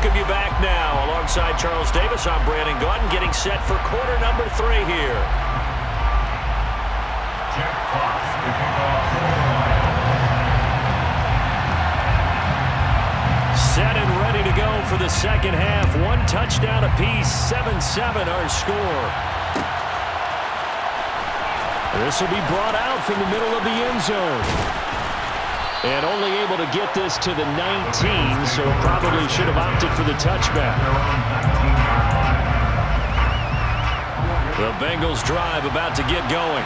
welcome you back now. Alongside Charles Davis, I'm Brandon Gaudin, getting set for quarter number 3 here. Jack Fox to kick off. Set and ready to go for the second half. 1 touchdown apiece, 7-7 our score. This will be brought out from the middle of the end zone. And only able to get this to the 19, so probably should have opted for the touchback. The Bengals drive about to get going.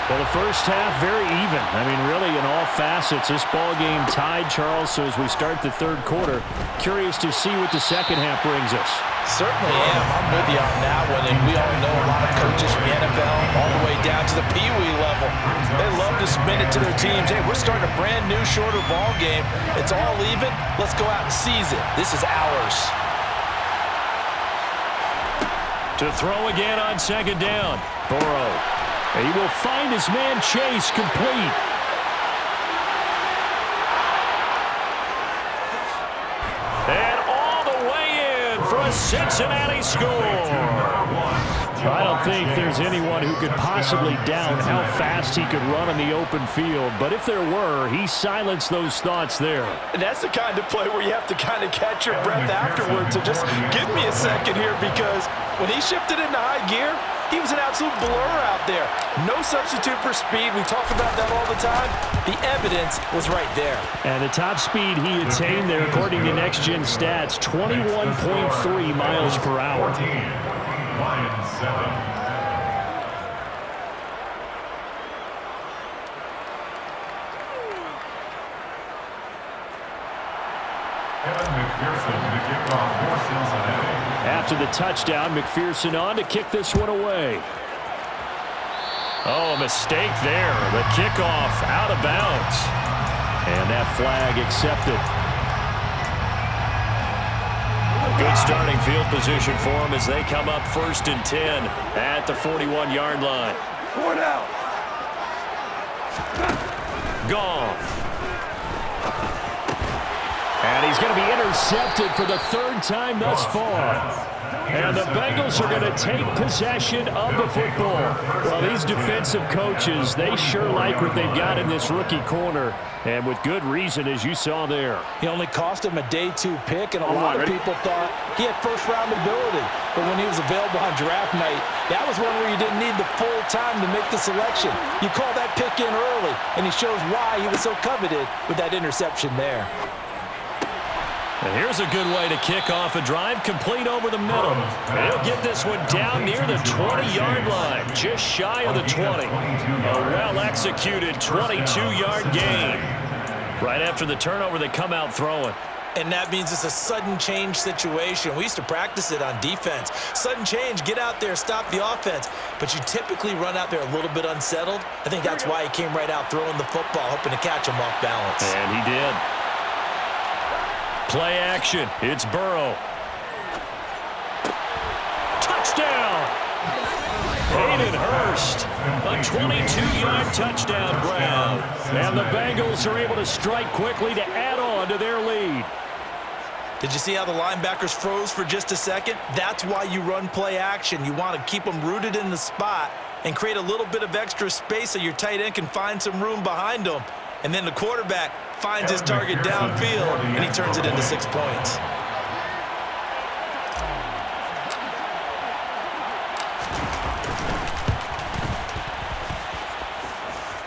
Well, the first half, very even. I mean, really, in all facets, this ball game tied, Charles. So as we start the third quarter, curious to see what the second half brings us. Certainly am. I'm with you on that one. And we all know a lot of coaches from the NFL all the way down to the Pee Wee level. They love to spin it to their teams. Hey, we're starting a brand new, shorter ball game. It's all even. Let's go out and seize it. This is ours. To throw again on second down. Burrow. He will find his man Chase complete. And all the way in for a Cincinnati score. I don't think there's anyone who could possibly doubt how fast he could run on the open field. But if there were, he silenced those thoughts there. And that's the kind of play where you have to kind of catch your breath afterwards. So just give me a second here, because when he shifted into high gear, he was an absolute blur out there. No substitute for speed. We talk about that all the time. The evidence was right there. And the top speed he attained there, according to Next Gen Stats, 21.3 miles per hour. Lions 7. After the touchdown, McPherson on to kick this one away. Oh, a mistake there. The kickoff out of bounds. And that flag accepted. Good starting field position for them as they come up 1st and 10 at the 41-yard line. 4 down. Goff. And he's going to be intercepted for the 3rd time thus far. And the Bengals are going to take possession of the football. Well, these defensive coaches, they sure like what they've got in this rookie corner. And with good reason, as you saw there. He only cost him a day 2 pick, and a lot of people thought he had first-round ability. But when he was available on draft night, that was one where you didn't need the full time to make the selection. You call that pick in early, and he shows why he was so coveted with that interception there. And here's a good way to kick off a drive, complete over the middle. He'll get this one down near the 20-yard line, just shy of the 20. A well-executed 22-yard gain. Right after the turnover, they come out throwing. And that means it's a sudden change situation. We used to practice it on defense. Sudden change, get out there, stop the offense. But you typically run out there a little bit unsettled. I think that's why he came right out throwing the football, hoping to catch him off balance. And he did. Play action. It's Burrow. Touchdown! Hayden Hurst. A 22-yard touchdown grab. And the Bengals are able to strike quickly to add on to their lead. Did you see how the linebackers froze for just a second? That's why you run play action. You want to keep them rooted in the spot and create a little bit of extra space so your tight end can find some room behind them. And then the quarterback finds his target downfield, and he turns it into 6 points.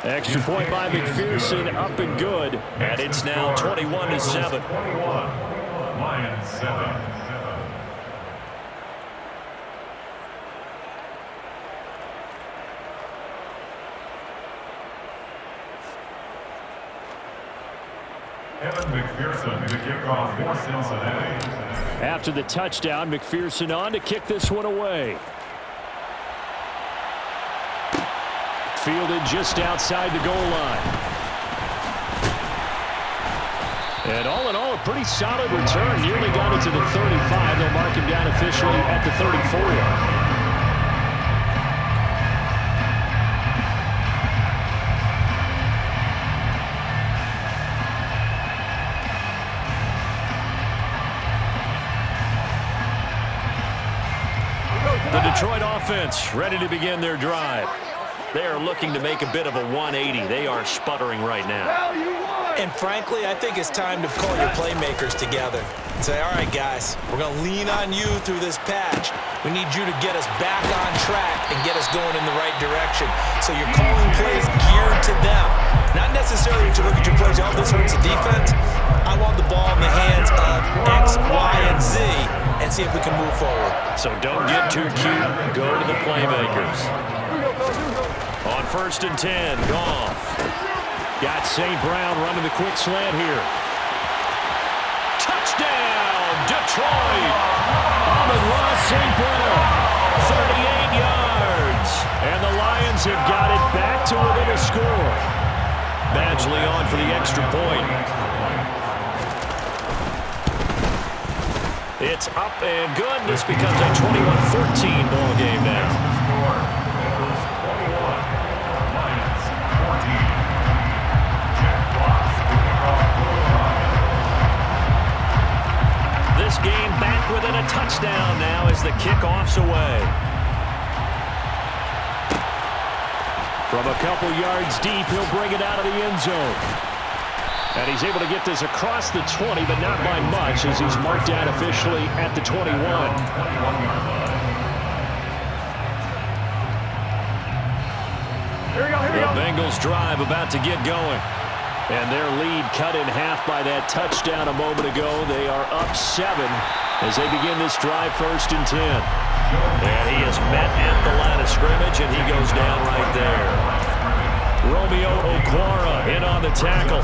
Extra point by McPherson, up and good. And it's now 21-7. 21. Lions 7. Evan McPherson to kick off for Cincinnati. After the touchdown, McPherson on to kick this one away. Fielded just outside the goal line. And all in all, a pretty solid return. Nearly got it to the 35. They'll mark him down officially at the 34. Detroit offense ready to begin their drive. They are looking to make a bit of a 180. They are sputtering right now. And frankly, I think it's time to call your playmakers together and say, all right, guys, we're going to lean on you through this patch. We need you to get us back on track and get us going in the right direction. So you're calling plays geared to them. Not necessarily to look at your plays, oh, this hurts the defense. I want the ball in the hands of X, Y, and Z and see if we can move forward. So don't get too cute. Go to the playmakers. On 1st and 10, Goff. Got St. Brown running the quick slant here. Touchdown, Detroit. Amon-Ra St. Brown, 38 yards. And the Lions have got it back to within a score. Badgley on for the extra point. It's up and good. This becomes a 21-14 ball game now. This game back within a touchdown now as the kickoff's away. From a couple yards deep, he'll bring it out of the end zone. And he's able to get this across the 20, but not by much as he's marked out officially at the 21. The Bengals drive about to get going. And their lead cut in half by that touchdown a moment ago. They are up 7 as they begin this drive 1st and 10. And he is met at the line of scrimmage, and he goes down right there. Romeo Okwara in on the tackle.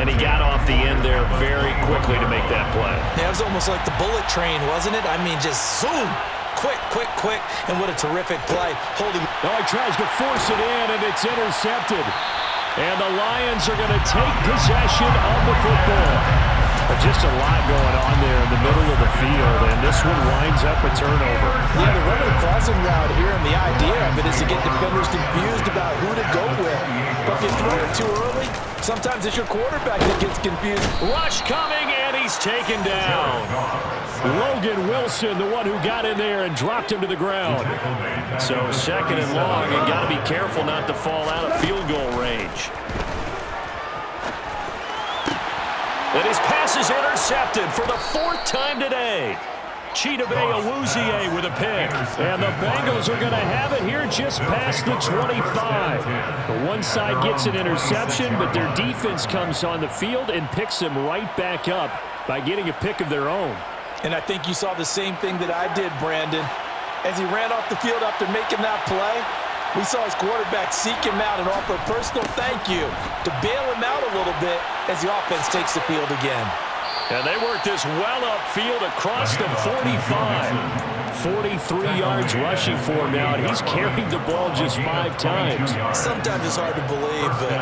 And he got off the end there very quickly to make that play. Yeah, it was almost like the bullet train, wasn't it? I mean, just zoom. Quick, quick, quick. And what a terrific play. Holding. Oh, he tries to force it in, and it's intercepted. And the Lions are going to take possession of the football. Just a lot going on there in the middle of the field, and this one winds up a turnover. Yeah, the running crossing route here, and the idea of it is to get defenders confused about who to go with. But if you throw it too early, sometimes it's your quarterback that gets confused. Rush coming, and he's taken down. Logan Wilson, the one who got in there and dropped him to the ground. So 2nd and long, and got to be careful not to fall out of field goal range. And his pass is intercepted for the 4th time today. Chidobe Awuzie with a pick. And the Bengals are going to have it here just past the 25. The one side gets an interception, but their defense comes on the field and picks them right back up by getting a pick of their own. And I think you saw the same thing that I did, Brandon. As he ran off the field after making that play, we saw his quarterback seek him out and offer a personal thank you to bail him out a little bit as the offense takes the field again. And they work this well upfield across the 45. 43 yards rushing for him now, and he's carried the ball just 5 times. Sometimes it's hard to believe, but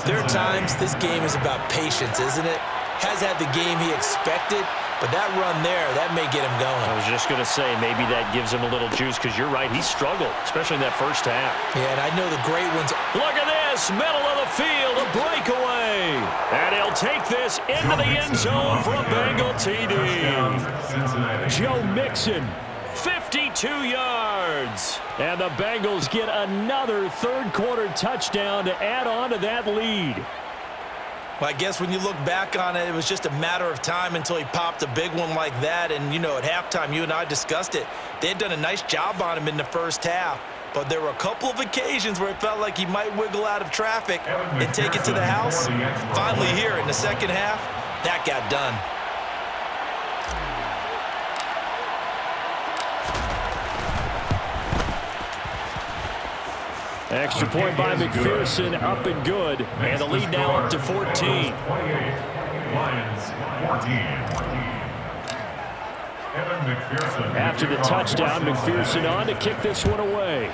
there are times this game is about patience, isn't it? Has had the game he expected, but that run there, that may get him going. I was just going to say, maybe that gives him a little juice, because you're right, he struggled, especially in that first half. Yeah, and I know the great ones. Look at this, middle of the field, a breakaway. And he'll take this into the end zone for a Bengal TD. Joe Mixon, 52 yards. And the Bengals get another third-quarter touchdown to add on to that lead. Well, I guess when you look back on it, it was just a matter of time until he popped a big one like that. And, you know, at halftime, you and I discussed it. They had done a nice job on him in the first half. But there were a couple of occasions where it felt like he might wiggle out of traffic and take it to the house. Finally here in the second half, that got done. Extra point by McPherson, up and good. And the lead now up to 14. 28, Lions 14. After the touchdown, McPherson on to kick this one away.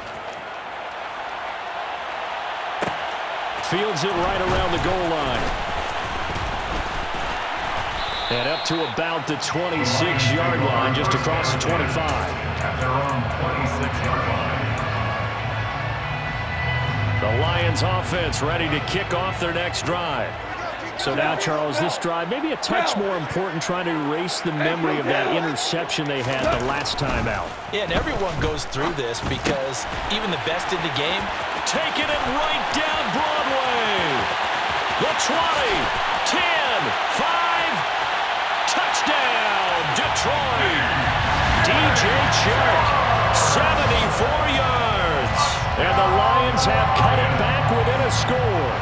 Fields it right around the goal line. And up to about the 26-yard line, just across the 25. At their own 26-yard line. The Lions offense ready to kick off their next drive. So now, Charles, this drive maybe a touch more important, trying to erase the memory of that interception they had the last time out. Yeah, and everyone goes through this because even the best in the game, taking it right down Broadway. The 20, 10, 5, touchdown, Detroit. DJ Chark, 74 yards. And the Lions have cut it back within a score.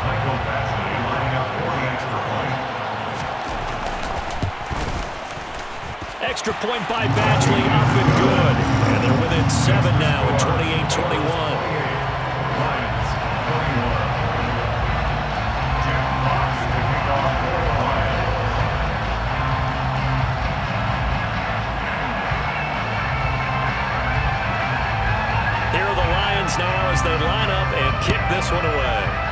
Extra point by Batchley, up and good. And they're within 7 now at 28-21. Here are the Lions now as they line up and kick this one away.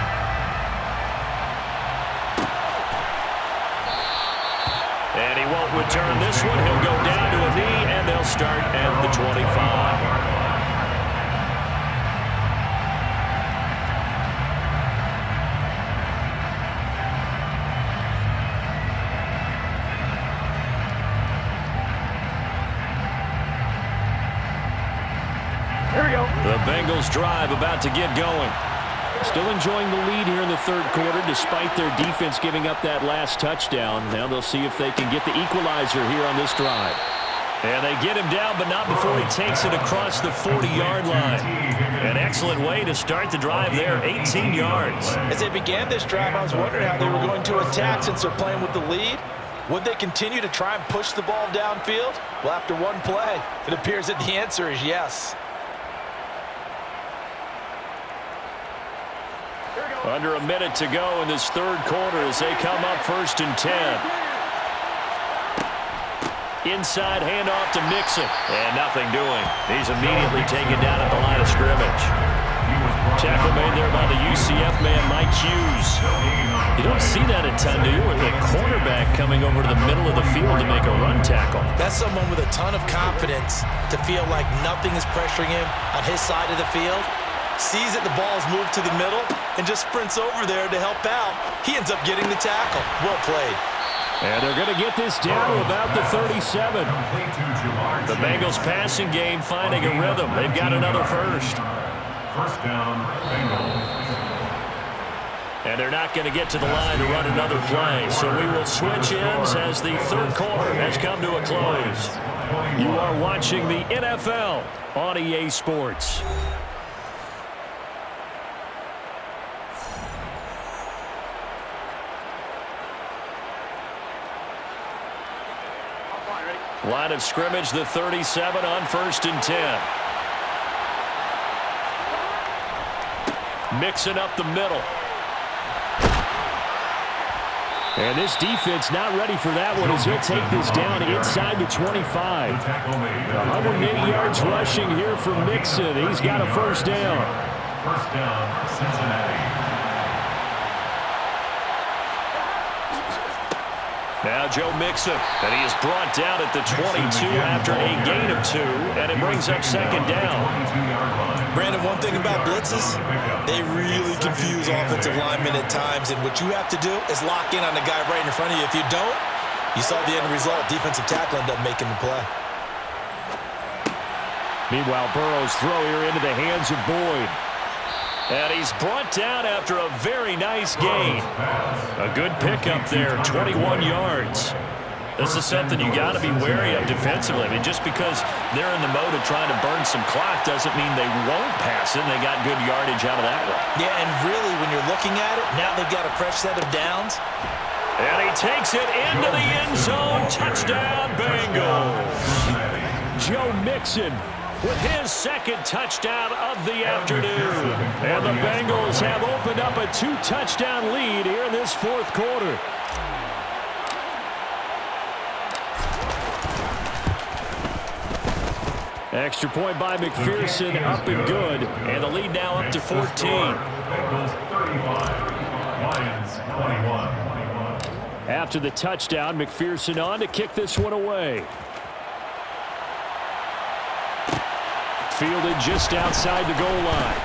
And he won't return this one. He'll go down to a knee, and they'll start at the 25. Here we go. The Bengals drive about to get going. Still enjoying the lead here in the third quarter despite their defense giving up that last touchdown. Now they'll see if they can get the equalizer here on this drive. And they get him down, but not before he takes it across the 40-yard line. An excellent way to start the drive there, 18 yards. As they began this drive, I was wondering how they were going to attack since they're playing with the lead. Would they continue to try and push the ball downfield? Well, after one play, it appears that the answer is yes. Under a minute to go in this third quarter as they come up 1st and 10. Inside handoff to Mixon. And nothing doing. He's immediately taken down at the line of scrimmage. Tackle made there by the UCF man, Mike Hughes. You don't see that a ton, do you? With a cornerback coming over to the middle of the field to make a run tackle. That's someone with a ton of confidence to feel like nothing is pressuring him on his side of the field. Sees that the ball is moved to the middle and just sprints over there to help out. He ends up getting the tackle. Well played. And they're going to get this down to about the 37. The Bengals passing game finding a rhythm. They've got another first. First down, Bengals. And they're not going to get to the line to run another play. So we will switch ends as the third quarter has come to a close. You are watching the NFL on EA Sports. Line of scrimmage, the 37 on 1st and 10. Mixing up the middle. And this defense not ready for that one as he'll take this down inside the 25. 180 yards rushing here from Mixon. He's got a first down. First down, Cincinnati. Now Joe Mixon, and he is brought down at the 22 after a gain of 2, and it brings up second down. Brandon, one thing about blitzes, they really confuse offensive linemen at times, and what you have to do is lock in on the guy right in front of you. If you don't, you saw the end result. Defensive tackle ended up making the play. Meanwhile, Burrow's throw here into the hands of Boyd. And he's brought down after a very nice gain. A good pickup there, 21 yards. This is something you got to be wary of defensively. I mean, just because they're in the mode of trying to burn some clock doesn't mean they won't pass it. And they got good yardage out of that one. Yeah, and really, when you're looking at it, now they've got a fresh set of downs. And he takes it into the end zone. Touchdown, Bengals. Joe Mixon with his second touchdown of the afternoon. And the Bengals have opened up a 2-touchdown lead here in this fourth quarter. Extra point by McPherson, up and good. And the lead now up to 14. Bengals 35, Lions 21. After the touchdown, McPherson on to kick this one away. Fielded just outside the goal line.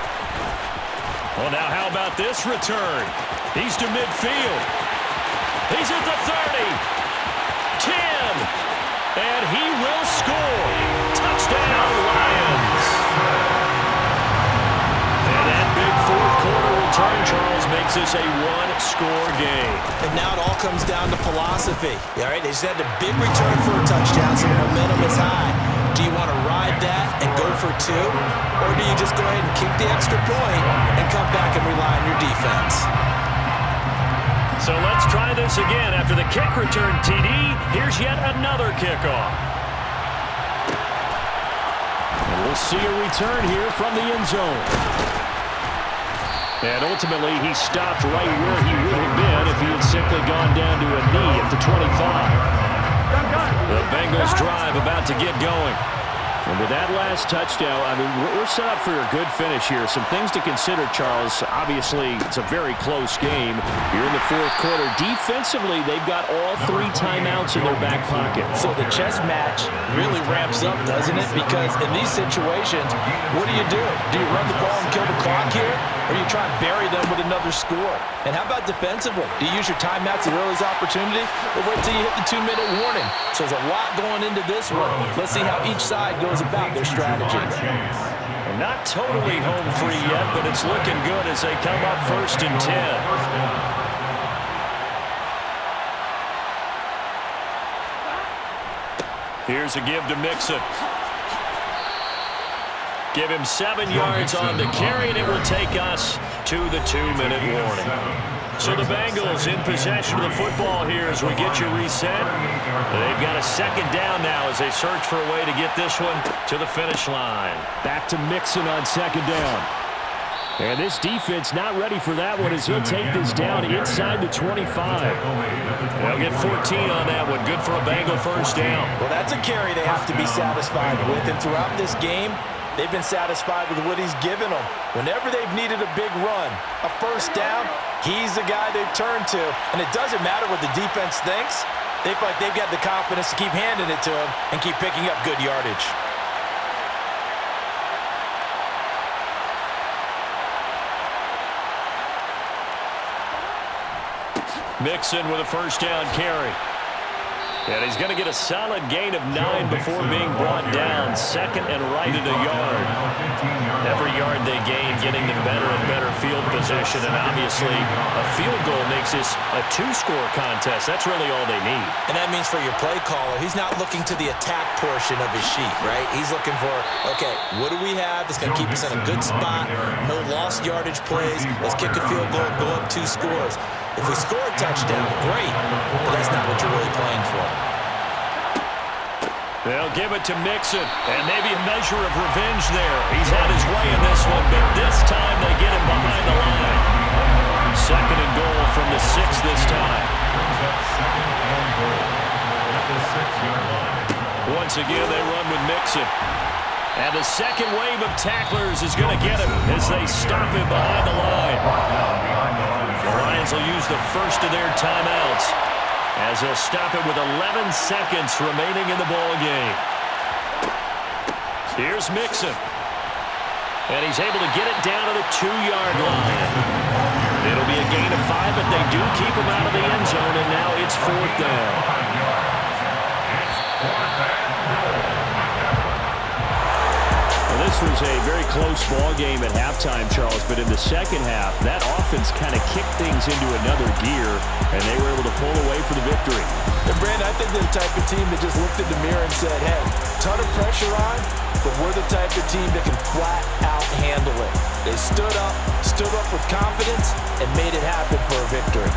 Well, now how about this return? He's to midfield. He's at the 30. 10. And he will score. Touchdown, Lions. And that big fourth-quarter return, Charles, makes this a one-score game. And now it all comes down to philosophy. All right, they just had a big return for a touchdown, so the momentum is high. Do you want to ride that and go for two? Or do you just go ahead and kick the extra point and come back and rely on your defense? So let's try this again. After the kick return, TD, here's yet another kickoff. And we'll see a return here from the end zone. And ultimately, he stopped right where he would have been if he had simply gone down to a knee at the 25. The Bengals drive about to get going. And with that last touchdown, I mean, we're set up for a good finish here. Some things to consider, Charles. Obviously, it's a very close game. You're in the fourth quarter. Defensively, they've got all 3 timeouts in their back pocket. So the chess match really ramps up, doesn't it? Because in these situations, what do? Do you run the ball and kill the clock here? Or you try and bury them with another score? And how about defensively? Do you use your timeouts at early's opportunity? Or wait till you hit the 2-minute warning? So there's a lot going into this one. Let's see how each side goes about their strategy. And not totally home free yet, but it's looking good as they come up 1st and 10. Here's a give to Mixon. Give him 7 yards on the carry, and it will take us to the 2-minute warning. So the Bengals in possession of the football here as we get you reset. They've got a 2nd down now as they search for a way to get this one to the finish line. Back to Mixon on 2nd down. And this defense not ready for that one as he'll take this down inside the 25. They'll get 14 on that one. Good for a Bengal 1st down. Well, that's a carry they have to be satisfied with. And throughout this game, they've been satisfied with what he's given them. Whenever they've needed a big run, a 1st down, he's the guy they've turned to. And it doesn't matter what the defense thinks. They feel like they've got the confidence to keep handing it to him and keep picking up good yardage. Mixon with a 1st down carry. And he's going to get a solid gain of 9 before being brought down. 2nd and right at a yard. Every yard they gain, getting them better and better field position. And obviously, a field goal makes this a 2-score contest. That's really all they need. And that means for your play caller, he's not looking to the attack portion of his sheet, right? He's looking for, okay, what do we have that's going to keep us in a good spot? No lost yardage plays. Let's kick a field goal, go up 2 scores. If we score a touchdown, great, but that's not what you're really playing for. They'll give it to Mixon, and maybe a measure of revenge there. He's had his way in this one, but this time they get him behind the line. 2nd and goal from the 6 this time. Once again, they run with Mixon. And the 2nd wave of tacklers is going to get him as they stop him behind the line. The Lions will use the 1st of their timeouts as they'll stop it with 11 seconds remaining in the ball game. Here's Mixon. And he's able to get it down to the 2-yard line. It'll be a gain of 5, but they do keep him out of the end zone, and now it's 4th down. This was a very close ball game at halftime, Charles, but in the 2nd half, that offense kind of kicked things into another gear, and they were able to pull away for the victory. And Brandon, I think they're the type of team that just looked in the mirror and said, hey, ton of pressure on, but we're the type of team that can flat out handle it. They stood up with confidence, and made it happen for a victory.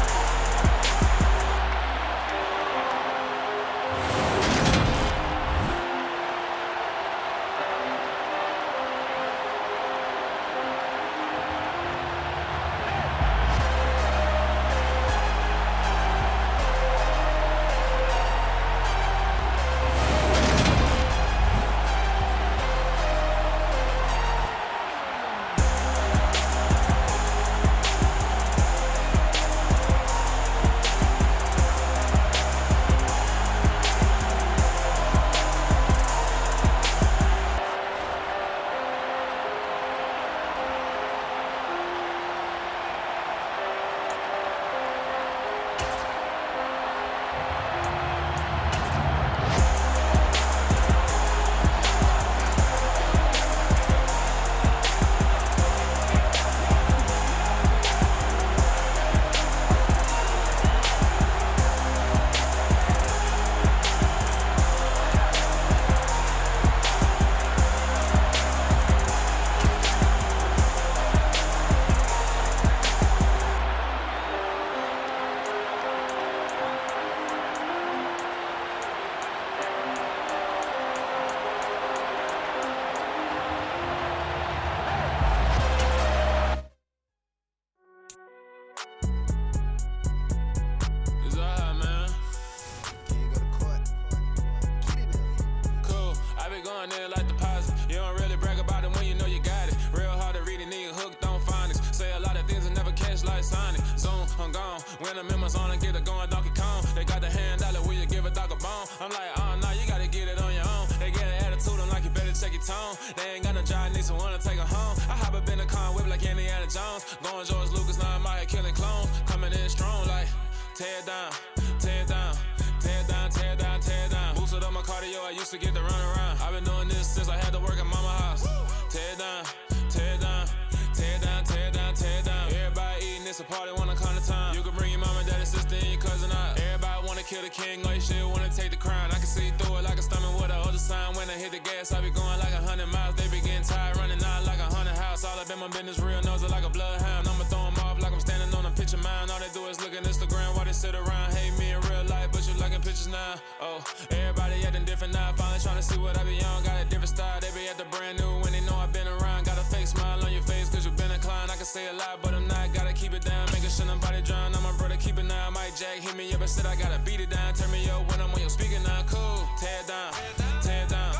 I'm like, nah, you gotta get it on your own. They get an attitude, I'm like, you better check your tone. They ain't got no job, need someone to take her home. I hop up in the car, whip like Indiana Jones. Going George Lucas, now I'm out here killing clones. Coming in strong, like, tear it down, tear it down. Tear it down, tear it down, tear it down. Boosted up my cardio, I used to get to run around. I've been doing this since I had to work at mama house. Tear it down, tear it down, tear it down, tear it down, tear it down. Everybody eating, it's a party, wanna come to time. You can bring your mama, daddy, sister, and your cousin out. Everybody wanna kill the king, or you shit wanna take the crown. I can see through it like a stomach with a other sign. When I hit the gas, I be going like 100 miles. They be getting tired, running out like 100 house. All up in my business, real nose it like a bloodhound. I'ma throw them off like I'm standing on a picture mound. All they do is look at Instagram while they sit around. Hate me in real life, but you liking pictures now. Oh, everybody acting different now. Finally trying to see what I be on. Got a different style, they be at the brand new when they know I've been around. Got a fake smile on your face cause you been inclined. I can say a lot, but I'm not. Gotta keep it down, making sure nobody drown. I'm my brother, keep it now. Mike Jack hit me up and said I gotta beat it down. Turn me up when I'm on your speaker now. Cool, tear it down, tear it down,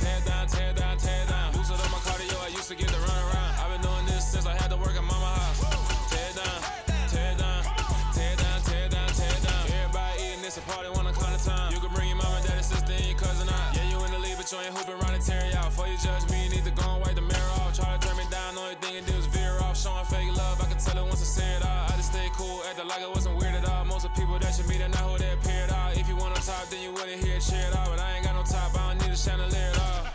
tear it down, tear it down, tear it down. Boosted up my cardio, I used to get to run around. I've been doing this since I had to work at mama house. Tear it down, tear it down, tear it down, tear it down, tear it down. Everybody eating, it's a party, wanna come to time. You can bring your mama, daddy, sister, and your cousin out. Yeah, you in the league, but you ain't hooping around and tear you out. Before you judge me, you need to go and wipe the mirror off. Try to turn me down, only thing you do is veer off. Showing fake love, I can tell it once I say it all. I just stay cool, acting like it wasn't weird at all. Most of the people that you meet are not who they appear at all. If you want on top, then you wouldn't hear it cheer at all. But I ain't got no top, I don't need a chandelier at all.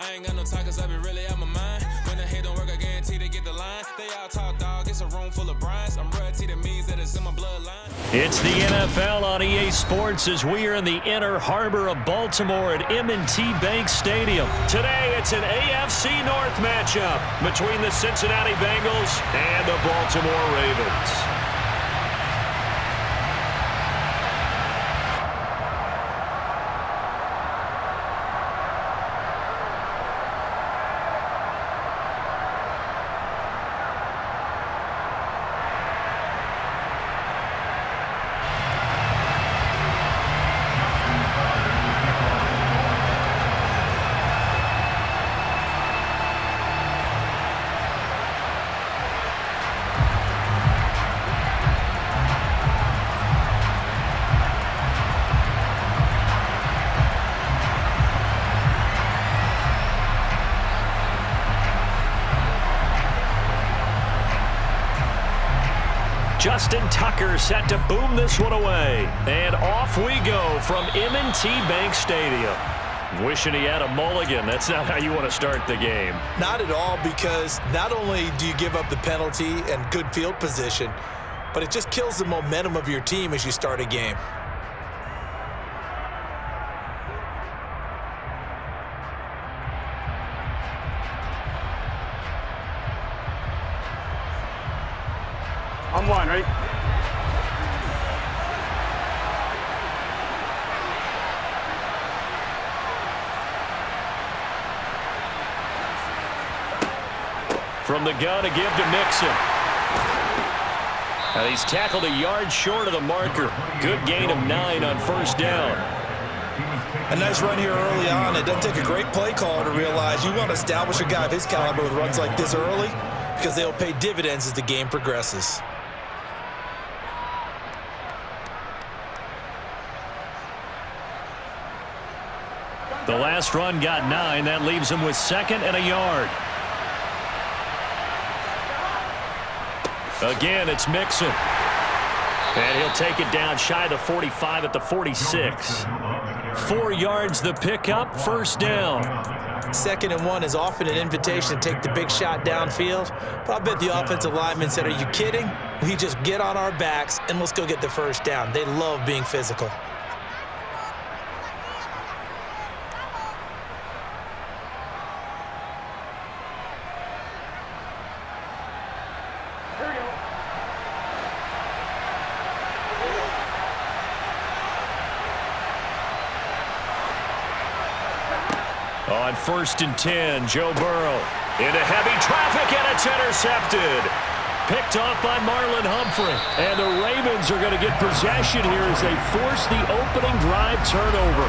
I ain't got no time cause I be really out my mind. When the hate don't work, I guarantee they get the line. They all talk dog, it's a room full of brinds. I'm royalty, that means that it's in my bloodline. It's the NFL on EA Sports as we are in the inner harbor of Baltimore at M&T Bank Stadium. Today, it's an AFC North matchup between the Cincinnati Bengals and the Baltimore Ravens. Justin Tucker set to boom this one away. And off we go from M&T Bank Stadium. Wishing he had a mulligan. That's not how you want to start the game. Not at all, because not only do you give up the penalty and good field position, but it just kills the momentum of your team as you start a game. On one, right? From the gun, a give to Mixon. Now he's tackled a yard short of the marker. Good gain of 9 on first down. A nice run here early on. It doesn't take a great play call to realize you want to establish a guy of his caliber with runs like this early, because they'll pay dividends as the game progresses. The last run got 9. That leaves him with 2nd and a yard. Again, it's Mixon. And he'll take it down shy of the 45 at the 46. 4 yards the pickup, first down. 2nd and 1 is often an invitation to take the big shot downfield. But I bet the offensive lineman said, are you kidding? We just get on our backs and let's go get the first down. They love being physical. On 1st and 10, Joe Burrow into heavy traffic, and it's intercepted. Picked off by Marlon Humphrey. And the Ravens are going to get possession here as they force the opening drive turnover.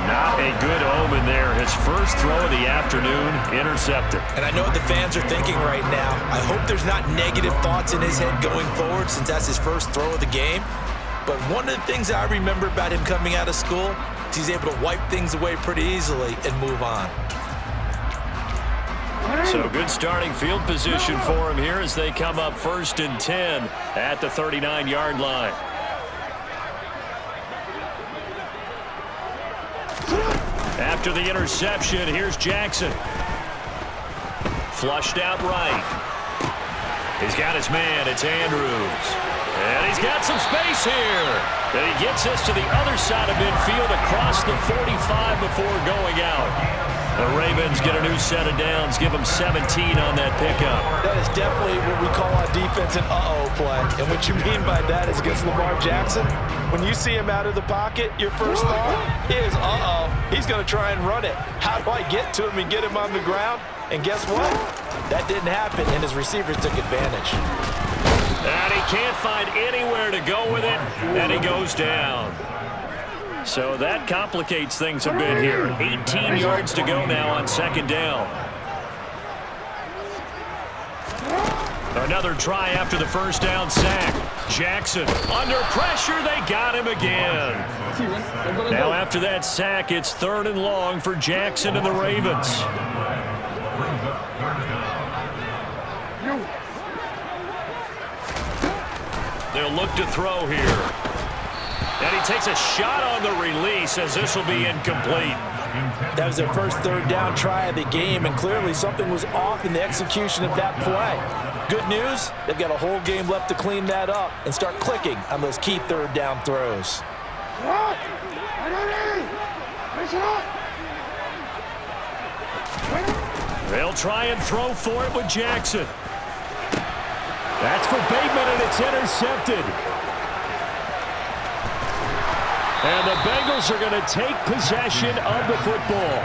Not a good omen there. His first throw of the afternoon, intercepted. And I know what the fans are thinking right now. I hope there's not negative thoughts in his head going forward, since that's his first throw of the game. But one of the things I remember about him coming out of school, He's able to wipe things away pretty easily and move on. So good starting field position for him here as they come up 1st and 10 at the 39-yard line. After the interception, here's Jackson. Flushed out right. He's got his man. It's Andrews. And he's got some space here. And he gets us to the other side of midfield across the 45 before going out. The Ravens get a new set of downs, give them 17 on that pickup. That is definitely what we call on defense an uh-oh play. And what you mean by that is against Lamar Jackson, when you see him out of the pocket, your first thought is, uh-oh, he's going to try and run it. How do I get to him and get him on the ground? And guess what? That didn't happen, and his receivers took advantage. And he can't find anywhere to go with it, and he goes down. So that complicates things a bit here. 18 yards to go now on 2nd down. Another try after the 1st down sack. Jackson under pressure. They got him again. Now after that sack, it's 3rd and long for Jackson and the Ravens. They'll look to throw here. And he takes a shot on the release as this will be incomplete. That was their first 3rd down try of the game, and clearly something was off in the execution of that play. Good news, they've got a whole game left to clean that up and start clicking on those key 3rd down throws. They'll try and throw for it with Jackson. That's for Bateman, and it's intercepted. And the Bengals are going to take possession of the football.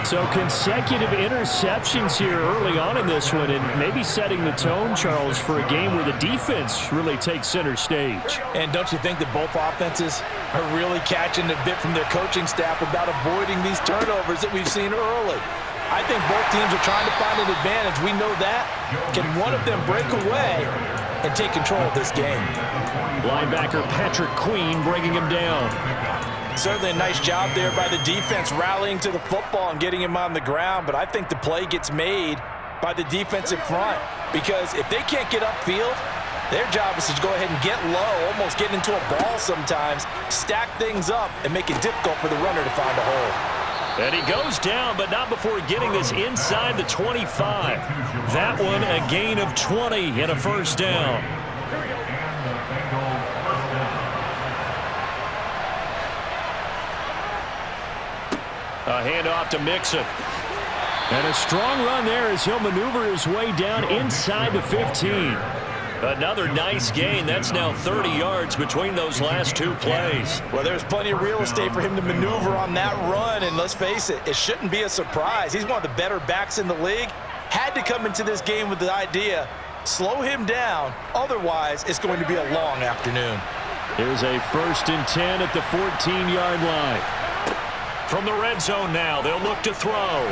So consecutive interceptions here early on in this one, and maybe setting the tone, Charles, for a game where the defense really takes center stage. And don't you think that both offenses are really catching a bit from their coaching staff about avoiding these turnovers that we've seen early? I think both teams are trying to find an advantage. We know that. Can one of them break away and take control of this game? Linebacker Patrick Queen bringing him down. Certainly a nice job there by the defense rallying to the football and getting him on the ground, but I think the play gets made by the defensive front because if they can't get upfield, their job is to go ahead and get low, almost get into a ball sometimes, stack things up, and make it difficult for the runner to find a hole. And he goes down, but not before getting this inside the 25. That one a gain of 20 and a 1st down. A handoff to Mixon. And a strong run there as he'll maneuver his way down inside the 15. Another nice gain. That's now 30 yards between those last 2 plays. Well, there's plenty of real estate for him to maneuver on that run, and let's face it, it shouldn't be a surprise. He's one of the better backs in the league. Had to come into this game with the idea, slow him down, otherwise it's going to be a long afternoon. Here's a 1st and 10 at the 14-yard line. From the red zone now, they'll look to throw.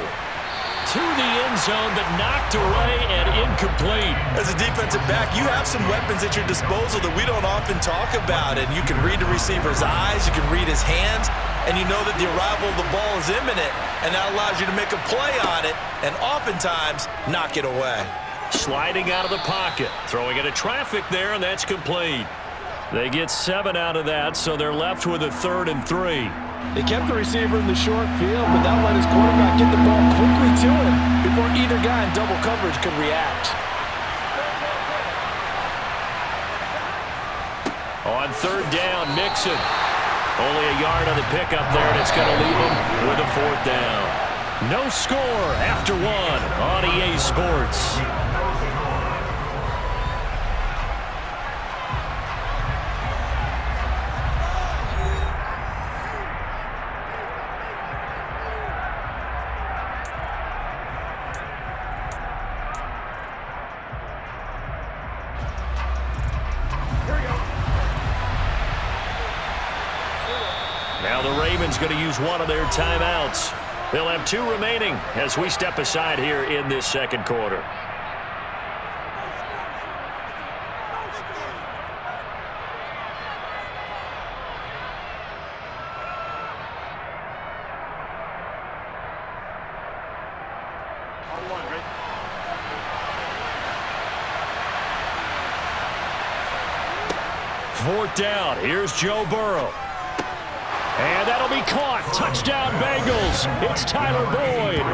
To the end zone, but knocked away and incomplete. As a defensive back, you have some weapons at your disposal that we don't often talk about. And you can read the receiver's eyes, you can read his hands, and you know that the arrival of the ball is imminent. And that allows you to make a play on it and oftentimes knock it away. Sliding out of the pocket, throwing into traffic there, and that's complete. They get 7 out of that, so they're left with a 3rd and 3. They kept the receiver in the short field, but that let his quarterback get the ball quickly to him before either guy in double coverage could react. On 3rd down, Mixon. Only a yard on the pickup there, and it's going to leave him with a 4th down. No score after 1 on EA Sports. Now the Ravens going to use one of their timeouts. They'll have 2 remaining as we step aside here in this 2nd quarter. 4th down. Here's Joe Burrow. And that'll be caught. Touchdown, Bengals. It's Tyler Boyd.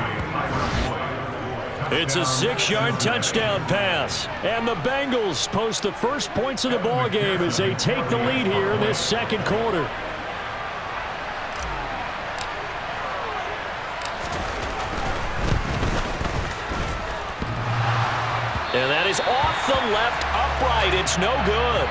It's a 6-yard touchdown pass. And the Bengals post the first points of the ball game as they take the lead here in this second quarter. And that is off the left upright. It's no good.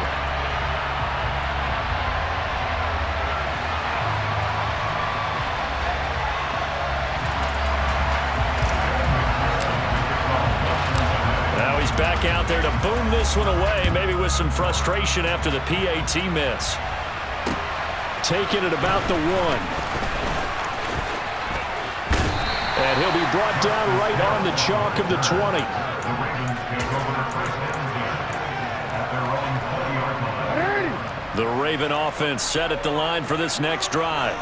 Now he's back out there to boom this one away, maybe with some frustration after the PAT miss. Taking it about the 1. And he'll be brought down right on the chalk of the 20. The Raven offense set at the line for this next drive.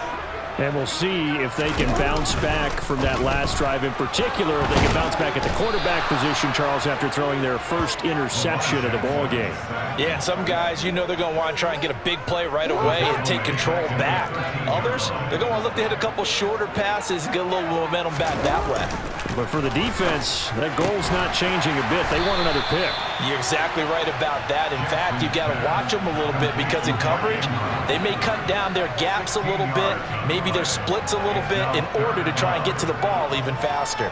And we'll see if they can bounce back from that last drive in particular, if they can bounce back at the quarterback position, Charles, after throwing their first interception of the ball game. Yeah, some guys, you know they're going to want to try and get a big play right away and take control back. Others, they're going to look to hit a couple shorter passes and get a little momentum back that way. But for the defense, that goal's not changing a bit. They want another pick. You're exactly right about that. In fact, you've got to watch them a little bit because in coverage, they may cut down their gaps a little bit, maybe their splits a little bit in order to try and get to the ball even faster.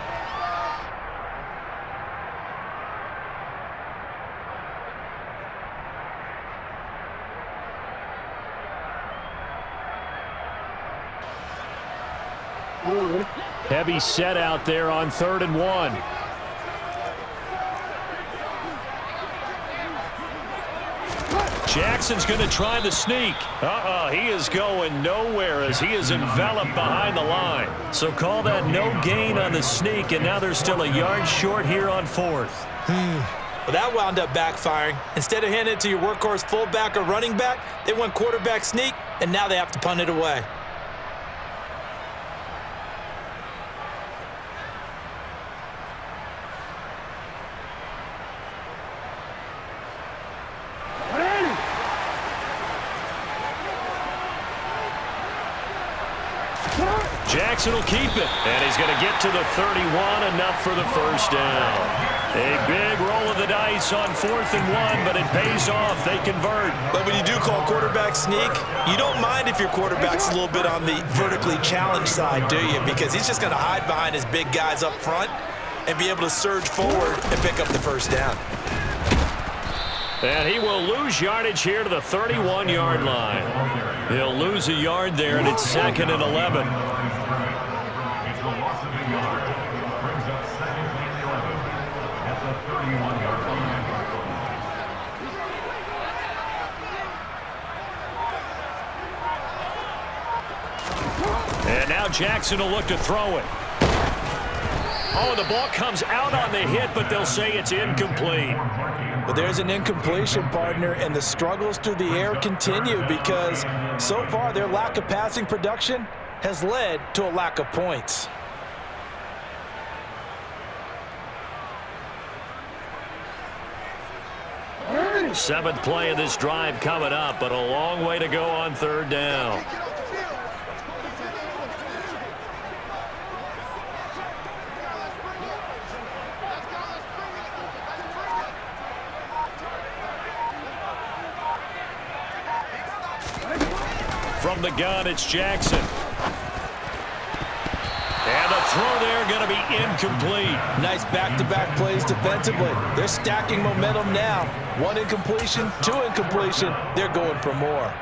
Heavy set out there on 3rd and 1. Jackson's going to try the sneak. He is going nowhere as he is enveloped behind the line. So call that no gain on the sneak, and now they're still a yard short here on 4th. Well, that wound up backfiring. Instead of handing it to your workhorse fullback or running back, they went quarterback sneak, and now they have to punt it away. Jackson will keep it, and he's going to get to the 31, enough for the first down. A big roll of the dice on 4th and 1, but it pays off. They convert. But when you do call quarterback sneak, you don't mind if your quarterback's a little bit on the vertically challenged side, do you? Because he's just going to hide behind his big guys up front and be able to surge forward and pick up the first down. And he will lose yardage here to the 31-yard line. He'll lose a yard there, and it's 2nd and 11. And now Jackson will look to throw it. Oh, the ball comes out on the hit, but they'll say it's incomplete. But there's an incompletion, partner, and the struggles through the air continue because so far their lack of passing production has led to a lack of points. Seventh play of this drive coming up, but a long way to go on 3rd down. From the gun, it's Jackson. And the throw there going to be incomplete. Nice back-to-back plays defensively. They're stacking momentum now. 1 incompletion, 2 incompletion. They're going for more.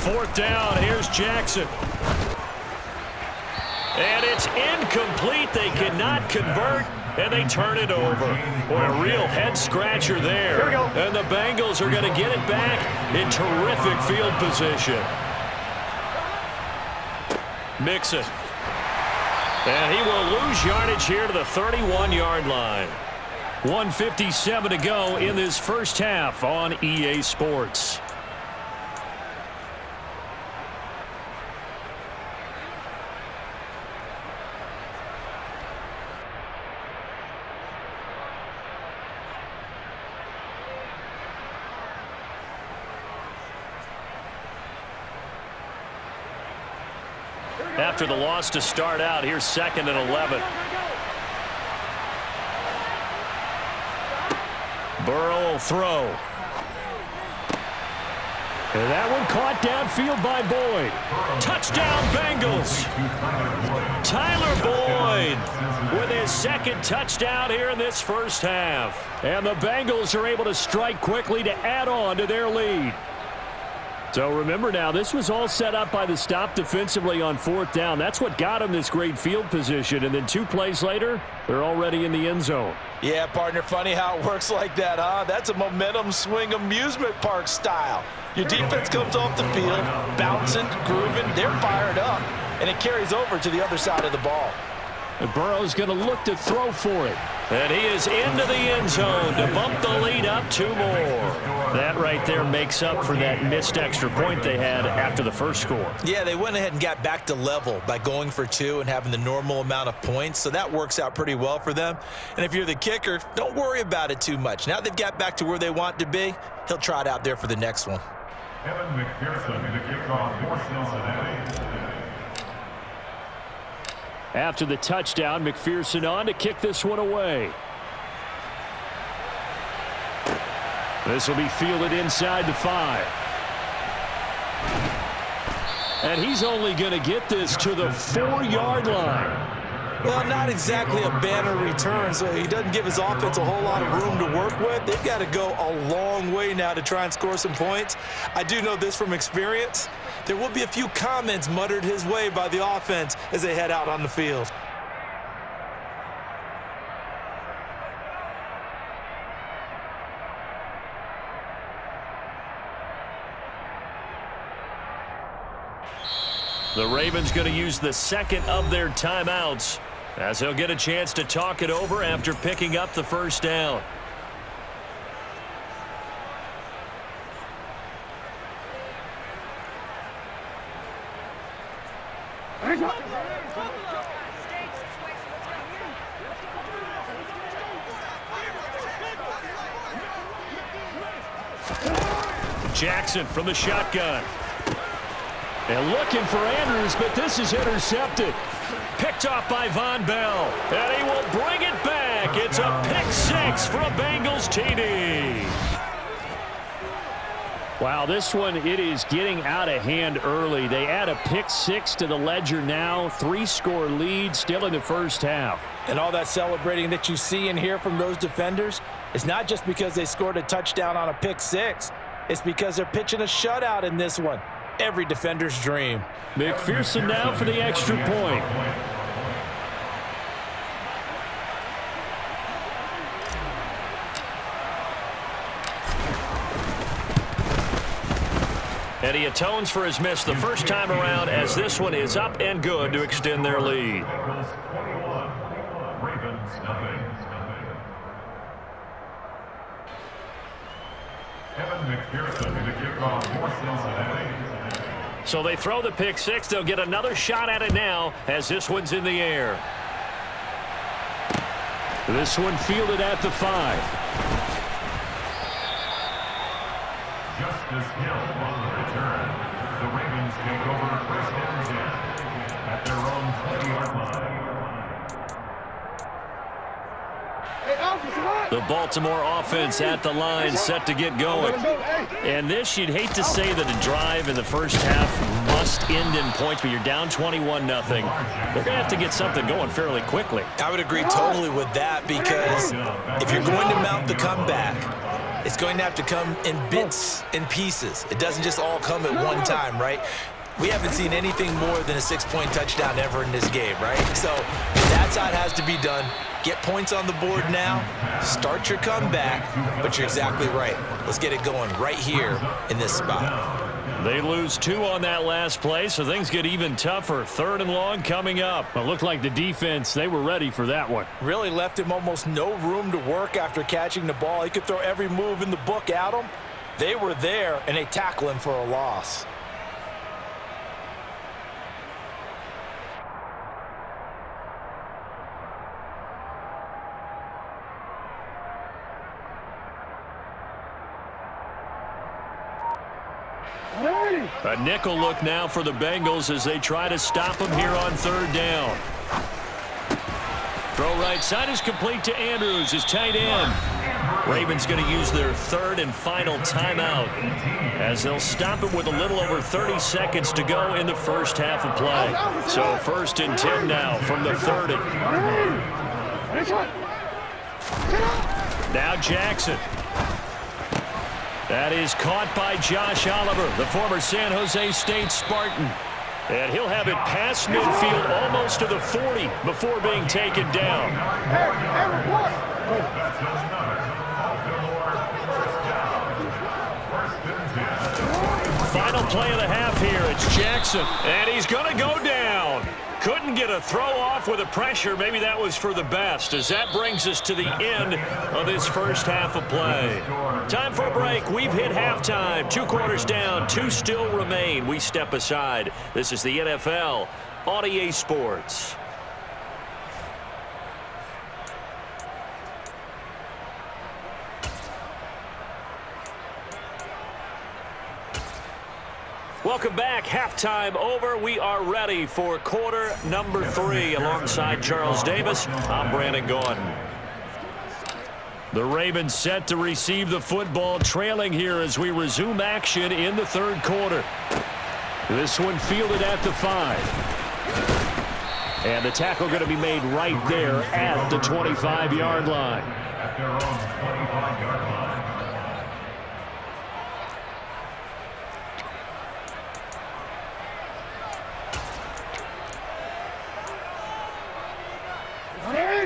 Fourth down, here's Jackson. And it's incomplete. They cannot convert, and they turn it over. Boy, a real head-scratcher there. And the Bengals are going to get it back in terrific field position. Mixon. And he will lose yardage here to the 31-yard line. 1:57 to go in this first half on EA Sports. after the loss to start out. Here's 2nd and 11. Burrow will throw. And that one caught downfield by Boyd. Touchdown, Bengals. Tyler Boyd with his 2nd touchdown here in this first half. And the Bengals are able to strike quickly to add on to their lead. So remember now, this was all set up by the stop defensively on 4th down. That's what got them this great field position. And then 2 plays later, they're already in the end zone. Yeah, partner, funny how it works like that, huh? That's a momentum swing amusement park style. Your defense comes off the field, bouncing, grooving, they're fired up, and it carries over to the other side of the ball. And Burrow's going to look to throw for it. And he is into the end zone to bump the lead up 2 more. That right there makes up for that missed extra point they had after the first score. Yeah, they went ahead and got back to level by going for 2 and having the normal amount of points, so that works out pretty well for them. And if you're the kicker, don't worry about it too much. Now they've got back to where they want to be, he'll trot out there for the next one. Evan McPherson in the kickoff for Cincinnati. After the touchdown, McPherson on to kick this one away. This will be fielded inside the 5. And he's only going to get this to the 4-yard line. Well, not exactly a banner return, so he doesn't give his offense a whole lot of room to work with. They've got to go a long way now to try and score some points. I do know this from experience. There will be a few comments muttered his way by the offense as they head out on the field. The Ravens going to use the 2nd of their timeouts as they'll get a chance to talk it over after picking up the first down. Jackson from the shotgun. And looking for Andrews, but this is intercepted. Picked off by Von Bell. And he will bring it back. It's a pick 6 for a Bengals TD. Wow, this one, it is getting out of hand early. They add a pick 6 to the ledger now. 3-score lead still in the first half. And all that celebrating that you see and hear from those defenders is not just because they scored a touchdown on a pick 6. It's because they're pitching a shutout in this one. Every defender's dream. McPherson now for the extra point. And he atones for his miss the first time around as this one is up and good to extend their lead. Ravens nothing. Evan McPherson in the kickoff for Cincinnati. So they throw the pick 6. They'll get another shot at it now as this one's in the air. This one fielded at the 5. Justice Hill on the return. The Ravens take over first and 10 at their own 20-yard line. The Baltimore offense at the line set to get going. And this, you'd hate to say that a drive in the first half must end in points, but you're down 21-0. They're going to have to get something going fairly quickly. I would agree totally with that because if you're going to mount the comeback, it's going to have to come in bits and pieces. It doesn't just all come at one time, right? We haven't seen anything more than a 6-point touchdown ever in this game, right? So that's how it has to be done. Get points on the board now, start your comeback, but you're exactly right. Let's get it going right here in this spot. They lose 2 on that last play, so things get even tougher. 3rd and long coming up. It looked like the defense, they were ready for that one. Really left him almost no room to work after catching the ball. He could throw every move in the book at him. They were there, and they tackle him for a loss. Hey! A nickel look now for the Bengals as they try to stop him here on 3rd down. Throw right side is complete to Andrews, his tight end. Ravens going to use their 3rd and final timeout as they'll stop it with a little over 30 seconds to go in the first half of play. So 1st and 10 now from the 30. Now Jackson. That is caught by Josh Oliver, the former San Jose State Spartan. And he'll have it past midfield almost to the 40 before being taken down. Final play of the half here. It's Jackson. And he's going to go down. Couldn't get a throw off with the pressure. Maybe that was for the best, as that brings us to the end of this first half of play. Time for a break. We've hit halftime. 2 quarters down. 2 still remain. We step aside. This is the NFL on EA Sports. Welcome back. Halftime over. We are ready for quarter number 3. Alongside Charles Davis, I'm Brandon Gordon. The Ravens set to receive the football, trailing here as we resume action in the 3rd quarter. This one fielded at the 5. And the tackle going to be made right there at the 25-yard line. At their own 25-yard line.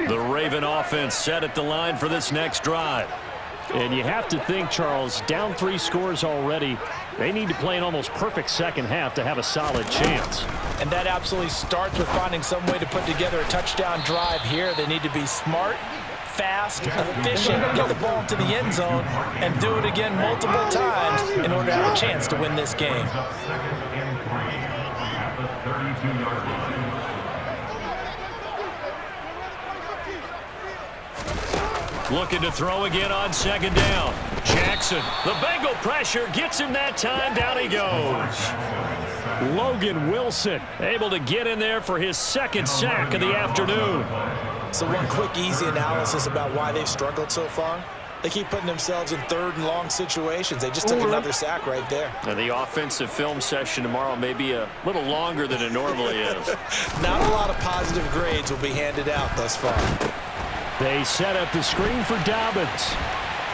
The Raven offense set at the line for this next drive. And you have to think, Charles, down 3 scores already. They need to play an almost perfect second half to have a solid chance. And that absolutely starts with finding some way to put together a touchdown drive here. They need to be smart, fast, efficient, get the ball to the end zone, and do it again multiple times in order to have a chance to win this game. 2nd and 3 at the 32-yard line. Looking to throw again on 2nd down. Jackson, the Bengal pressure gets him that time. Down he goes. Logan Wilson able to get in there for his 2nd sack of the afternoon. So one quick, easy analysis about why they've struggled so far. They keep putting themselves in 3rd and long situations. They just took another sack right there. Now the offensive film session tomorrow may be a little longer than it normally is. Not a lot of positive grades will be handed out thus far. They set up the screen for Dobbins.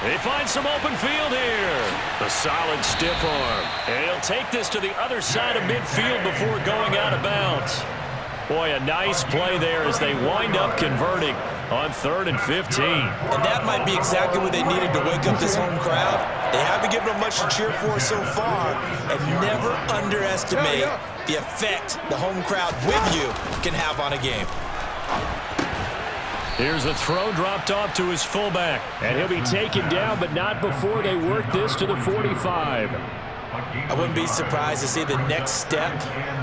They find some open field here. A solid stiff arm. And he'll take this to the other side of midfield before going out of bounds. Boy, a nice play there as they wind up converting on 3rd and 15. And that might be exactly what they needed to wake up this home crowd. They haven't given them much to cheer for so far, and never underestimate the effect the home crowd with you can have on a game. Here's a throw dropped off to his fullback, and he'll be taken down, but not before they work this to the 45. I wouldn't be surprised to see the next step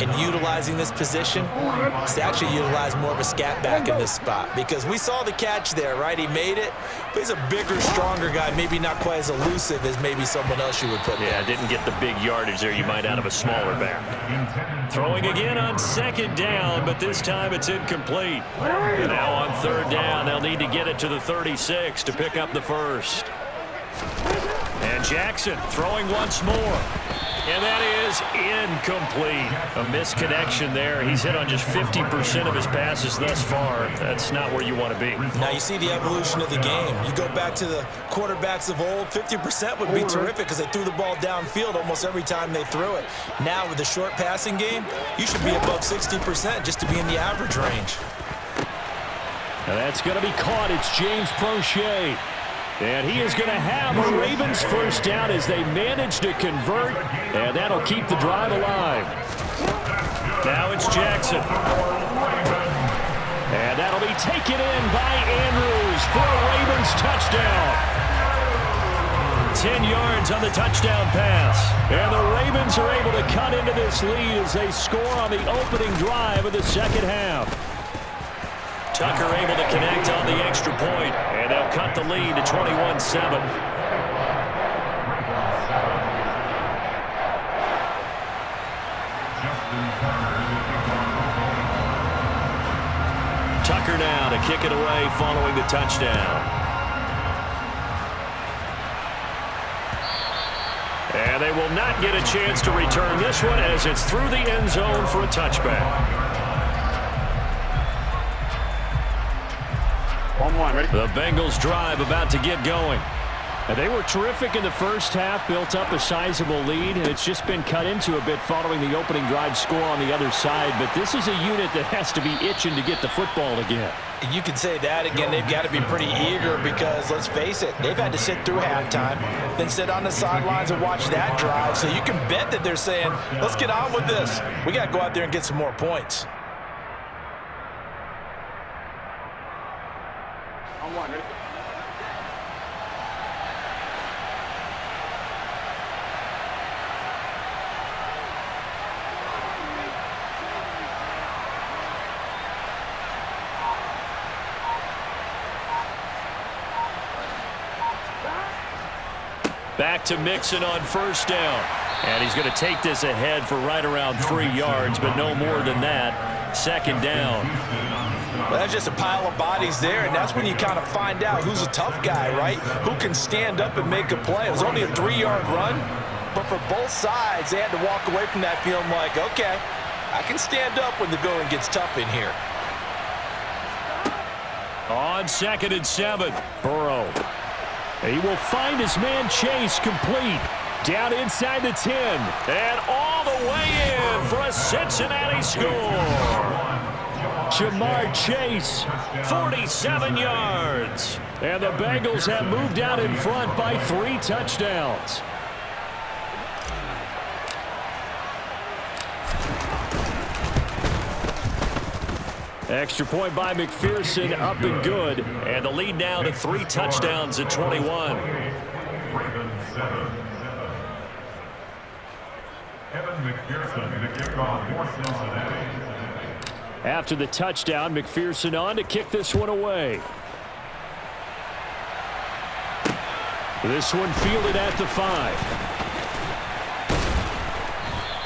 in utilizing this position is to actually utilize more of a scat back in this spot, because we saw the catch there, right? He made it, but he's a bigger, stronger guy, maybe not quite as elusive as maybe someone else you would put there. Yeah, didn't get the big yardage there you might out of a smaller back. Throwing again on 2nd down, but this time it's incomplete. And now on 3rd down, they'll need to get it to the 36 to pick up the 1st. And Jackson throwing once more. And that is incomplete. A misconnection there. He's hit on just 50% of his passes thus far. That's not where you want to be. Now you see the evolution of the game. You go back to the quarterbacks of old, 50% would be terrific because they threw the ball downfield almost every time they threw it. Now with the short passing game, you should be above 60% just to be in the average range. Now that's going to be caught. It's James Prochet. And he is going to have a Ravens 1st down as they manage to convert, and that'll keep the drive alive. Now it's Jackson. And that'll be taken in by Andrews for a Ravens touchdown. 10 yards on the touchdown pass. And the Ravens are able to cut into this lead as they score on the opening drive of the 2nd half. Tucker able to connect on the extra point, and they'll cut the lead to 21-7. Tucker now to kick it away following the touchdown. And they will not get a chance to return this one as it's through the end zone for a touchback. 1-1, ready? The Bengals drive about to get going. And they were terrific in the first half, built up a sizable lead, and it's just been cut into a bit following the opening drive score on the other side. But this is a unit that has to be itching to get the football again. You can say that again. They've got to be pretty eager because, let's face it, they've had to sit through halftime, then sit on the sidelines and watch that drive. So you can bet that they're saying, let's get on with this. We got to go out there and get some more points. 1-1, ready? Back to Mixon on first down. And he's going to take this ahead for right around 3 yards, but no more than that. Second down. Well, that's just a pile of bodies there, and that's when you kind of find out who's a tough guy, right? Who can stand up and make a play. It was only a 3-yard run, but for both sides, they had to walk away from that feeling like, okay, I can stand up when the going gets tough in here. On 2nd and 7, Burrow. He will find his man Chase complete. Down inside the 10. and all the way in for a Cincinnati score. Jamar Chase, 47 yards. and the Bengals have moved out in front by 3 touchdowns. Extra point by McPherson, up and good. And the lead now to 3 touchdowns at 21. Ravens 7. Evan McPherson, the kickoff for Cincinnati. After the touchdown, McPherson on to kick this one away. This one fielded at the 5.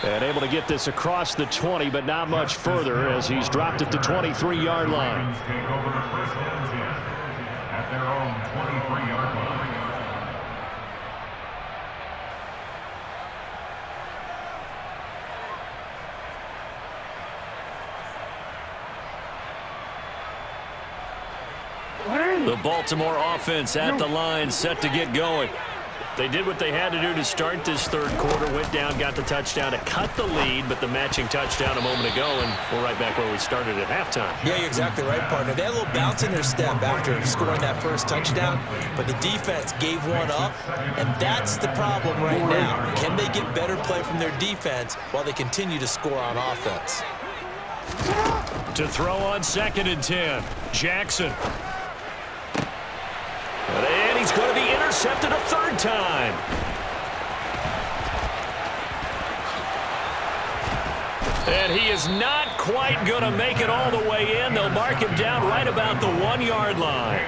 And able to get this across the 20, but not much further as he's dropped at the 23-yard line. Ravens take over first and 10 at their own 23-yard line. The Baltimore offense at the line, set to get going. They did what they had to do to start this third quarter, went down, got the touchdown to cut the lead, but the matching touchdown a moment ago, and we're right back where we started at halftime. Yeah, you're exactly right, partner. They had a little bounce in their step after scoring that first touchdown, but the defense gave one up, and that's the problem right now. Can they get better play from their defense while they continue to score on offense? To throw on 2nd and 10, Jackson. And he's going to be intercepted a third time. And he is not quite going to make it all the way in. They'll mark him down right about the 1-yard line.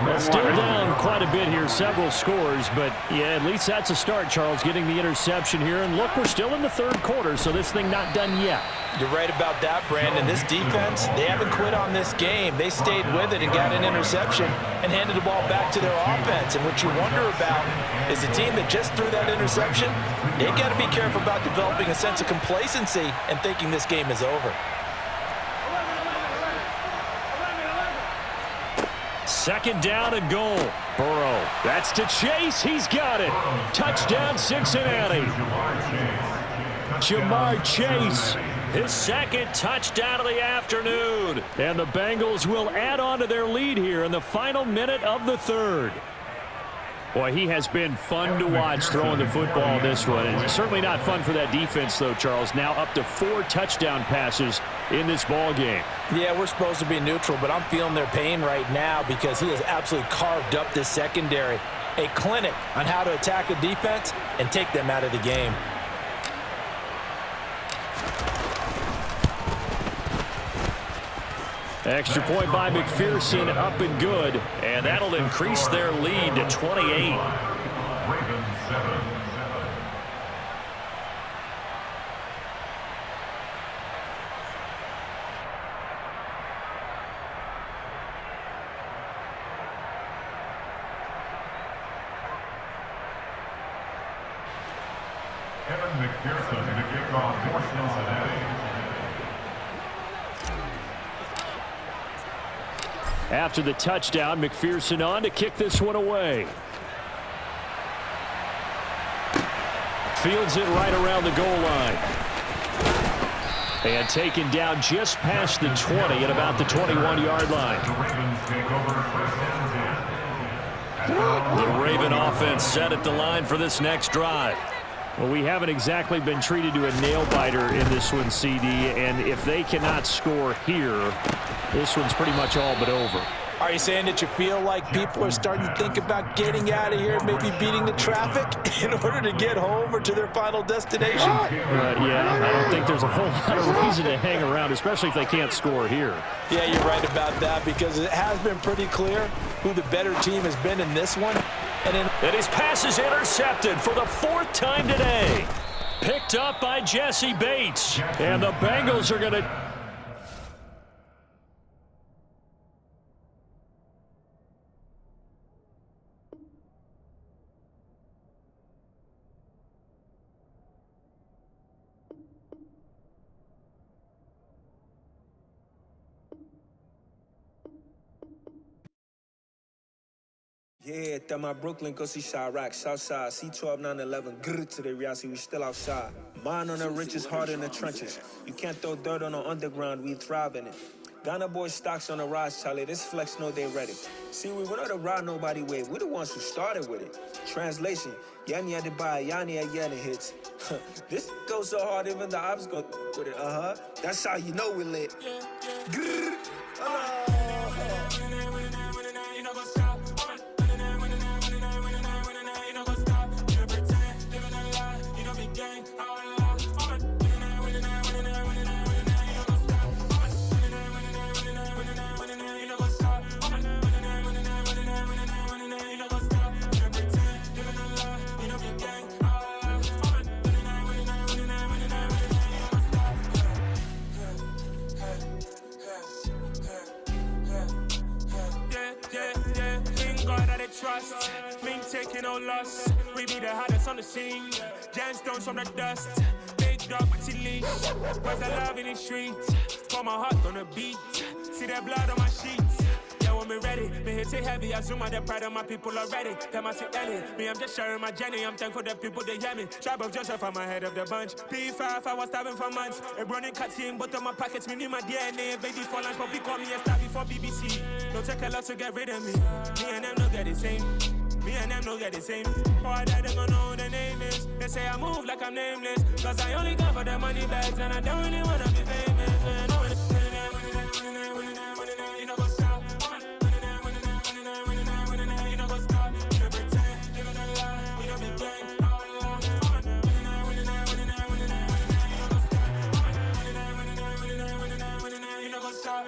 Well, still down quite a bit here, several scores, but yeah, at least that's a start, Charles, getting the interception here. And look, we're still in the third quarter, so this thing not done yet. You're right about that, Brandon. This defense, they haven't quit on this game. They stayed with it and got an interception and handed the ball back to their offense. And what you wonder about is the team that just threw that interception, they've got to be careful about developing a sense of complacency and thinking this game is over. 2nd down and goal. Burrow, that's to Chase. He's got it. Touchdown, Cincinnati. Jamar Chase. His 2nd touchdown of the afternoon. And the Bengals will add on to their lead here in the final minute of the third. Boy, he has been fun to watch throwing the football this one. And it's certainly not fun for that defense, though, Charles. Now up to 4 touchdown passes in this ball game. Yeah, we're supposed to be neutral, but I'm feeling their pain right now because he has absolutely carved up this secondary. A clinic on how to attack a defense and take them out of the game. Extra point by McPherson, up and good. And that'll increase their lead to 28. Ravens 7. Kevin McPherson to kick off for Cincinnati. After the touchdown, McPherson on to kick this one away. Fields it right around the goal line. And taken down just past the 20 at about the 21-yard line. The Ravens take over first and 10. The Raven offense set at the line for this next drive. Well, we haven't exactly been treated to a nail-biter in this one, CD, and if they cannot score here, this one's pretty much all but over. Are you saying that you feel like people are starting to think about getting out of here, maybe beating the traffic in order to get home or to their final destination? Yeah, I don't think there's a whole lot of reason to hang around, especially if they can't score here. Yeah, you're right about that, because it has been pretty clear who the better team has been in this one. And his pass is intercepted for the fourth time today. Picked up by Jesse Bates. And the Bengals are going to... Yeah, that my Brooklyn, go see Chirac, Southside, C12, 911, grrr to the reality, we still outside. Mine on the riches, hard in the trenches. You can't throw dirt on the underground, we thrive in it. Ghana boys stocks on the rise, Charlie, this flex know they ready. See, we were not a ride nobody way, we the ones who started with it. Translation, Yanni had to buy, Yanni had Yanni hits. This goes so hard, even the ops go with it, That's how you know we lit. Grrr, Trust, me taking no loss. We be the hottest on the scene. Gemstones from the dust. Big dog with your leash. Where's the love in the streets? Pour my heart on the beat. See that blood on my sheets. Yeah, when we ready, me hit it heavy. I zoom out the pride of my people already. Them I see Ellie. Me, I'm just sharing my journey. I'm thankful that people they hear me. Tribe of Joseph, I'm ahead of the bunch. P5, I was starving for months. A running cutscene, but on my pockets, me need my DNA. Baby for lunch, but we call me a star before BBC. Don't take a lot to get rid of me. Me and them don't get the same. Me and them don't get the same. Boy, that they gonna know who the name is. They say I move like I'm nameless. Cause I only come for the money bags and I don't really wanna be famous, man. You know go stop. You know go stop. You pretend, living a lie. You know be gang. You know go stop.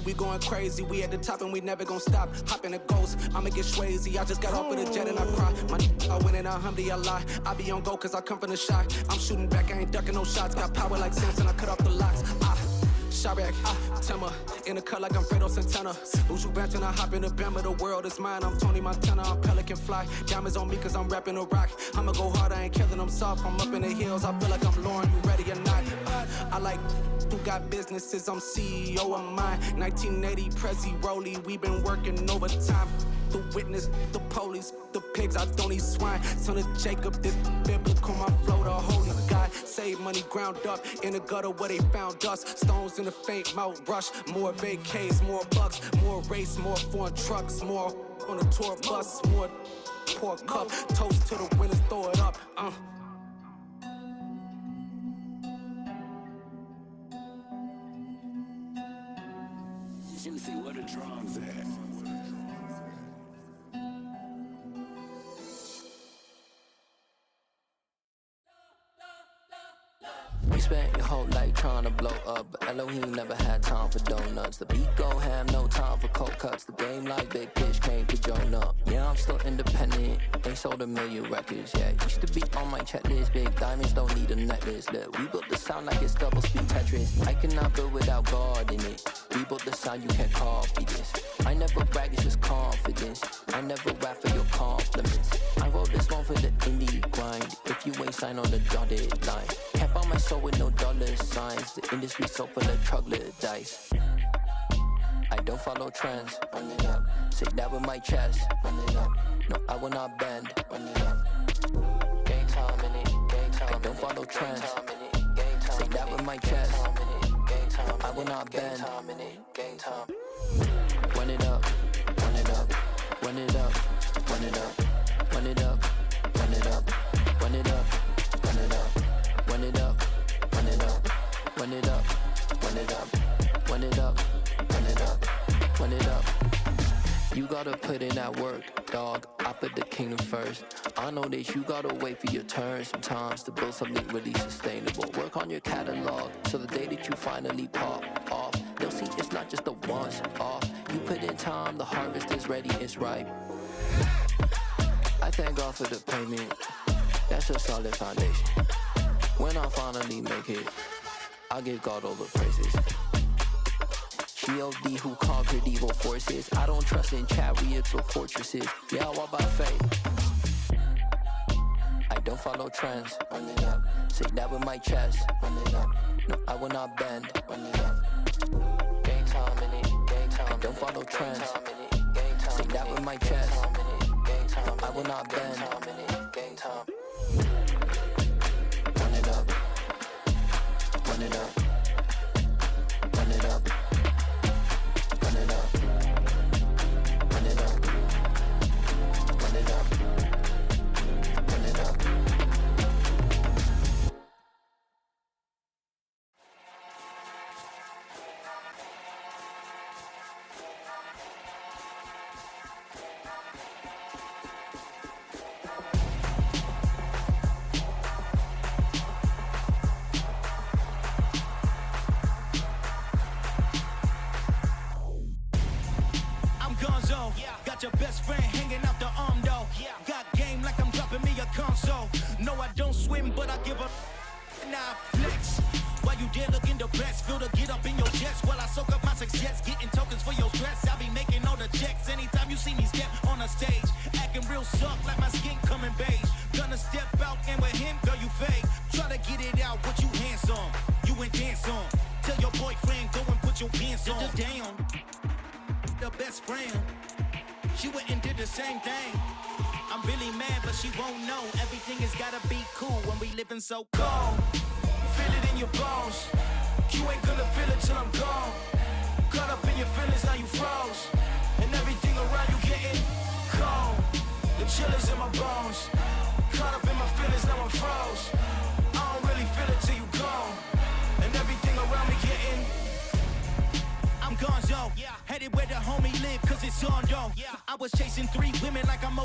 We going crazy, we at the top and we never gon' stop. Hop in a ghost, I'ma get swayzy. I just got off of the jet and I cry. My I win in a Humvee, I lie. I be on go cause I come from the shot. I'm shooting back, I ain't ducking no shots. Got power like Samson, I cut off the locks. Chirac, Timmer, in the cut like I'm Fredo Santana. Uju Benton, I hop in the Bama, the world is mine. I'm Tony Montana, I'm Pelican Fly. Diamonds on me cause I'm rapping a rock. I'ma go hard, I ain't killing them soft. I'm up in the hills, I feel like I'm Lauren, you ready or not? I like who got businesses, I'm CEO of mine. 1980 Prezi Rolly, we been working overtime. The witness, the police, the pigs, I don't eat swine. Son of Jacob, this biblical, my flow, the holy God. Save money ground up in the gutter where they found us. Stones in the faint mouth rush. More vacays, more bucks, more race, more foreign trucks, more on the tour bus, more pour cup. Toast to the winners, throw it up. Juicy, what a drums at. You spent your whole life trying to blow up, but Elohim never had time for donuts. The beat go ham, no time for cold cuts. The game like Big Pitch came to join up. Yeah, I'm still independent, ain't sold a million records yet. Used to be on my checklist, big diamonds don't need a necklace. Look, we built the sound like it's double speed Tetris. I cannot build without God in it. We built the sound, you can't copy this. I never brag, it's just confidence. I never rap for your compliments. I wrote this one for the indie grind. If you ain't signed on the dotted line, can't buy my soul with no dollar signs. The industry so full of troglodytes. I don't follow trends. Run it up. Say that with my chest. Run it up. No, I will not bend. Run it up. Game time in it. Game time. I don't follow trends. Say that with my chest. I will not bend. Game time. Run it up. Run it up. Run it up. Run it up. Run it up. Run it up. Run it up. Run it up. Run it up. Run it up. Run it up. Run it up. Run it up. Run it up. Run it up. You gotta put in that work, dog. I put the kingdom first. I know that you gotta wait for your turn sometimes to build something really sustainable. Work on your catalog so the day that you finally pop off, they'll see it's not just a once off. You put in time, the harvest is ready, it's ripe. I thank God for the payment. That's a solid foundation. When I finally make it, I give God all the praises. G.O.D. who conquered evil forces. I don't trust in chariots or fortresses. Yeah, I walk by faith. I don't follow trends. Run it up. Say that with my chest. Run it up. No, I will not bend. Run it up. Game time in it. Game time. I don't follow trends. Say that with my chest. No, I will not bend. Game time. Run it up. Run it up. Run it up. Run it up. Run it up. Run it up. Run it up. Your best friend hanging out the arm though. Got game like I'm dropping me a console. No, I don't swim, but I give a nah flex. While you there looking depressed, feel to get up in your chest while I soak up my success, getting tokens for your stress. I be making all the checks anytime you see me step on a stage, acting real suck like my skin coming beige. Gonna step out and with him, girl, you fake. Try to get it out, but you handsome. You ain't dance on. Tell your boyfriend go and put your pants on. Down. The best friend. She went and did the same thing. I'm really mad, but she won't know. Everything has gotta be cool when we living so cold. Feel it in your bones. You ain't gonna feel it till I'm gone. Caught up in your feelings, now you froze. And everything around you getting cold. The chill is in my bones. Caught up in my feelings, now I'm froze. I don't really feel it till you gone. And everything around me getting I'm gonzo, headed where the homie live, cause it's on though. I was chasing 3 women like I'm